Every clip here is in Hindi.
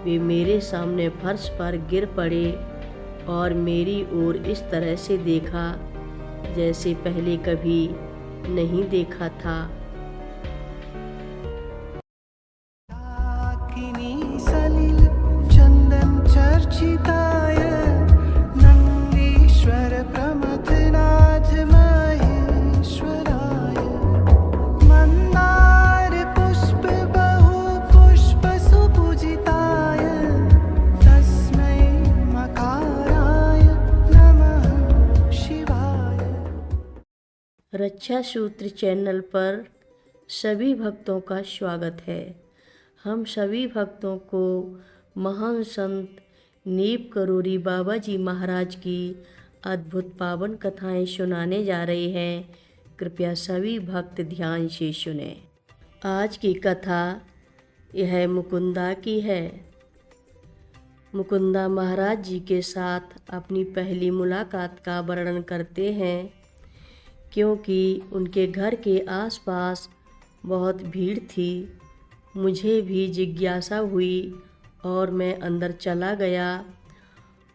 वे मेरे सामने फर्श पर गिर पड़े और मेरी ओर इस तरह से देखा जैसे पहले कभी नहीं देखा था। सलिल चंदन चर्चिताय नंदीश्वर प्रमथनाथ महेश्वराय मंदार पुष्प बहु पुष्प सुपूजिताय तस्मै मकाराय नमः शिवाय। रक्षा सूत्र चैनल पर सभी भक्तों का स्वागत है। हम सभी भक्तों को महान संत नीप करोरी बाबा जी महाराज की अद्भुत पावन कथाएं सुनाने जा रहे हैं। कृपया सभी भक्त ध्यान से सुने। आज की कथा यह मुकुंदा की है। मुकुंदा महाराज जी के साथ अपनी पहली मुलाकात का वर्णन करते हैं, क्योंकि उनके घर के आसपास बहुत भीड़ थी। मुझे भी जिज्ञासा हुई और मैं अंदर चला गया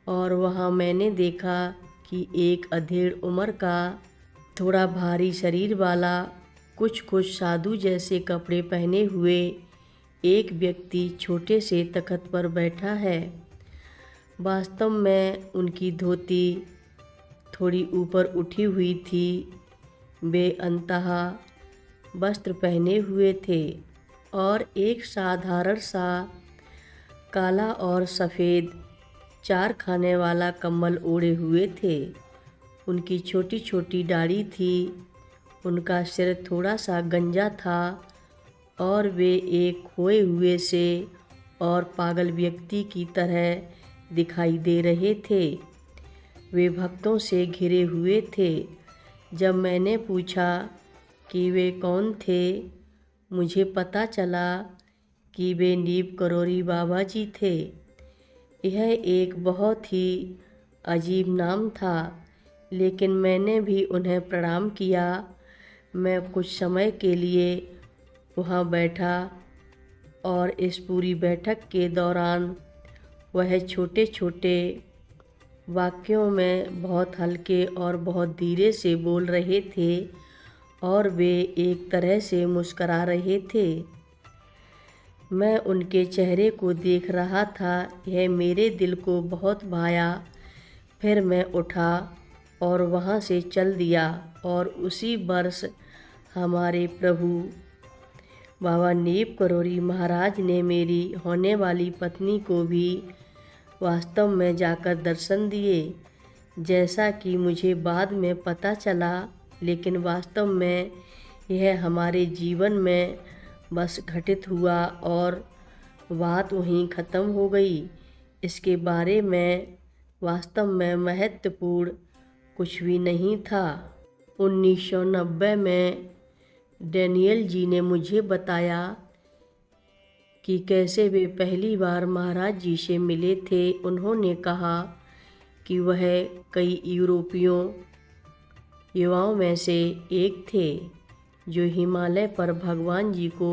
और वहाँ मैंने देखा कि एक अधेड़ उम्र का थोड़ा भारी शरीर वाला कुछ साधु जैसे कपड़े पहने हुए एक व्यक्ति छोटे से तख्त पर बैठा है। वास्तव में उनकी धोती थोड़ी ऊपर उठी हुई थी। वे अंतहा वस्त्र पहने हुए थे और एक साधारण सा काला और सफ़ेद 4 खाने वाला कम्बल ओढ़े हुए थे। उनकी छोटी छोटी दाढ़ी थी। उनका सिर थोड़ा सा गंजा था और वे एक खोए हुए से और पागल व्यक्ति की तरह दिखाई दे रहे थे। वे भक्तों से घिरे हुए थे। जब मैंने पूछा कि वे कौन थे, मुझे पता चला कि वे नीप करोरी बाबा जी थे। यह एक बहुत ही अजीब नाम था, लेकिन मैंने भी उन्हें प्रणाम किया। मैं कुछ समय के लिए वहाँ बैठा और इस पूरी बैठक के दौरान वह छोटे छोटे वाक्यों में बहुत हल्के और बहुत धीरे से बोल रहे थे और वे एक तरह से मुस्करा रहे थे। मैं उनके चेहरे को देख रहा था। यह मेरे दिल को बहुत भाया। फिर मैं उठा और वहाँ से चल दिया और उसी वर्ष हमारे प्रभु बाबा नीप करोरी महाराज ने मेरी होने वाली पत्नी को भी वास्तव में जाकर दर्शन दिए, जैसा कि मुझे बाद में पता चला। लेकिन वास्तव में यह हमारे जीवन में बस घटित हुआ और बात वहीं ख़त्म हो गई। इसके बारे में वास्तव में महत्वपूर्ण कुछ भी नहीं था। 1990 में डैनियल जी ने मुझे बताया कि कैसे वे पहली बार महाराज जी से मिले थे। उन्होंने कहा कि वह कई यूरोपियों युवाओं में से एक थे जो हिमालय पर भगवान जी को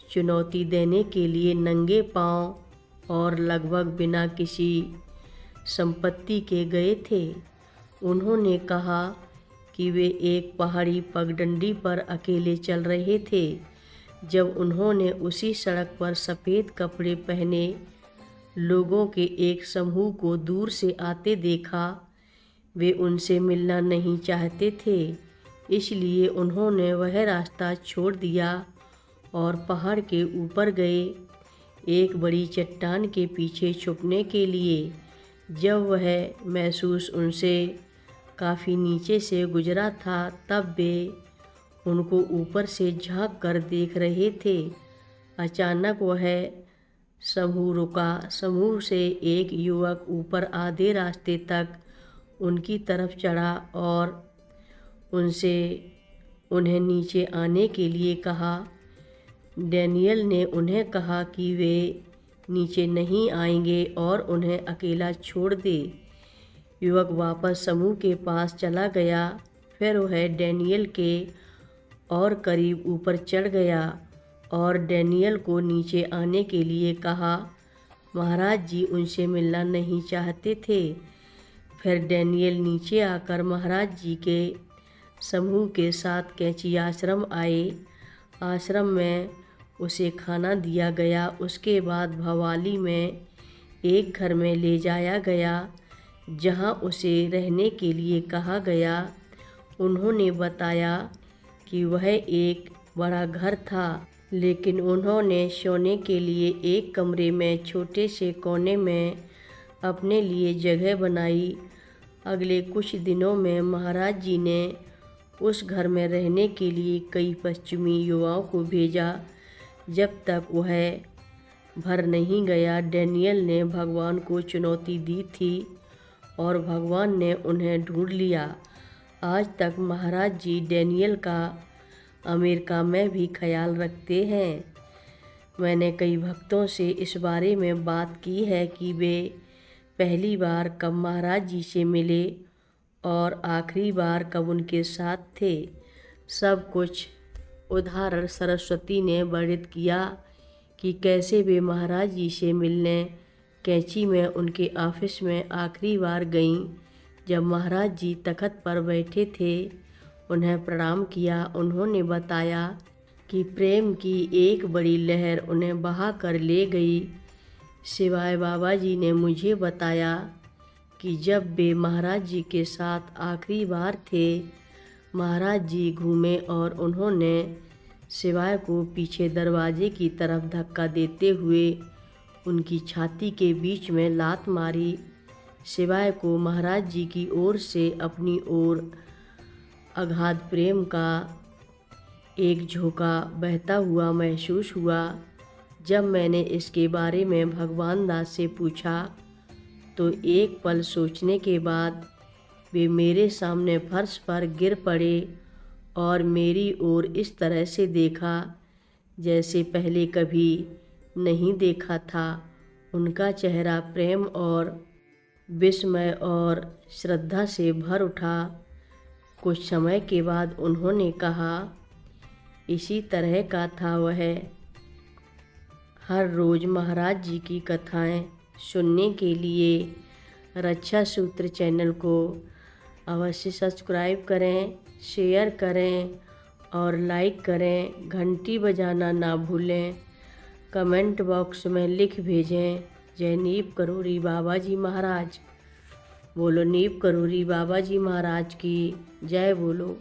चुनौती देने के लिए नंगे पांव और लगभग बिना किसी संपत्ति के गए थे। उन्होंने कहा कि वे एक पहाड़ी पगडंडी पर अकेले चल रहे थे जब उन्होंने उसी सड़क पर सफ़ेद कपड़े पहने लोगों के एक समूह को दूर से आते देखा। वे उनसे मिलना नहीं चाहते थे, इसलिए उन्होंने वह रास्ता छोड़ दिया और पहाड़ के ऊपर गए, एक बड़ी चट्टान के पीछे छुपने के लिए। जब वह महसूस उनसे काफ़ी नीचे से गुजरा था, तब वे उनको ऊपर से झांक कर देख रहे थे। अचानक वह समूह रुका। समूह से एक युवक ऊपर आधे रास्ते तक उनकी तरफ चढ़ा और उनसे उन्हें नीचे आने के लिए कहा। डैनियल ने उन्हें कहा कि वे नीचे नहीं आएंगे और उन्हें अकेला छोड़ दे। युवक वापस समूह के पास चला गया। फिर वह डैनियल के और करीब ऊपर चढ़ गया और डैनियल को नीचे आने के लिए कहा महाराज जी उनसे मिलना नहीं चाहते थे। फिर डैनियल नीचे आकर महाराज जी के समूह के साथ कैंची आश्रम आए। आश्रम में उसे खाना दिया गया। उसके बाद भवाली में एक घर में ले जाया गया जहां उसे रहने के लिए कहा गया। उन्होंने बताया कि वह एक बड़ा घर था, लेकिन उन्होंने सोने के लिए एक कमरे में छोटे से कोने में अपने लिए जगह बनाई। अगले कुछ दिनों में महाराज जी ने उस घर में रहने के लिए कई पश्चिमी युवाओं को भेजा। जब तक वह भर नहीं गया, डैनियल ने भगवान को चुनौती दी थी और भगवान ने उन्हें ढूंढ लिया। आज तक महाराज जी डैनियल का अमेरिका में भी ख्याल रखते हैं। मैंने कई भक्तों से इस बारे में बात की है कि वे पहली बार कब महाराज जी से मिले और आखिरी बार कब उनके साथ थे। सब कुछ उदाहरण सरस्वती ने वर्णित किया कि कैसे वे महाराज जी से मिलने कैंची में उनके ऑफिस में आखिरी बार गईं। जब महाराज जी तख्त पर बैठे थे, उन्हें प्रणाम किया। उन्होंने बताया कि प्रेम की एक बड़ी लहर उन्हें बहा कर ले गई। सिवाय बाबा जी ने मुझे बताया कि जब वे महाराज जी के साथ आखिरी बार थे, महाराज जी घूमे और उन्होंने सिवाय को पीछे दरवाजे की तरफ धक्का देते हुए उनकी छाती के बीच में लात मारी। सिवाय को महाराज जी की ओर से अपनी ओर अगाध प्रेम का एक झोंका बहता हुआ महसूस हुआ। जब मैंने इसके बारे में भगवान दास से पूछा तो एक पल सोचने के बाद वे मेरे सामने फर्श पर गिर पड़े और मेरी ओर इस तरह से देखा जैसे पहले कभी नहीं देखा था। उनका चेहरा प्रेम और विस्मय और श्रद्धा से भर उठा। कुछ समय के बाद उन्होंने कहा, इसी तरह का था वह। हर रोज़ महाराज जी की कथाएं सुनने के लिए रक्षा सूत्र चैनल को अवश्य सब्सक्राइब करें, शेयर करें और लाइक करें। घंटी बजाना ना भूलें। कमेंट बॉक्स में लिख भेजें, जय नीप करोरी बाबा जी महाराज। बोलो नीप करोरी बाबा जी महाराज की जय बोलो।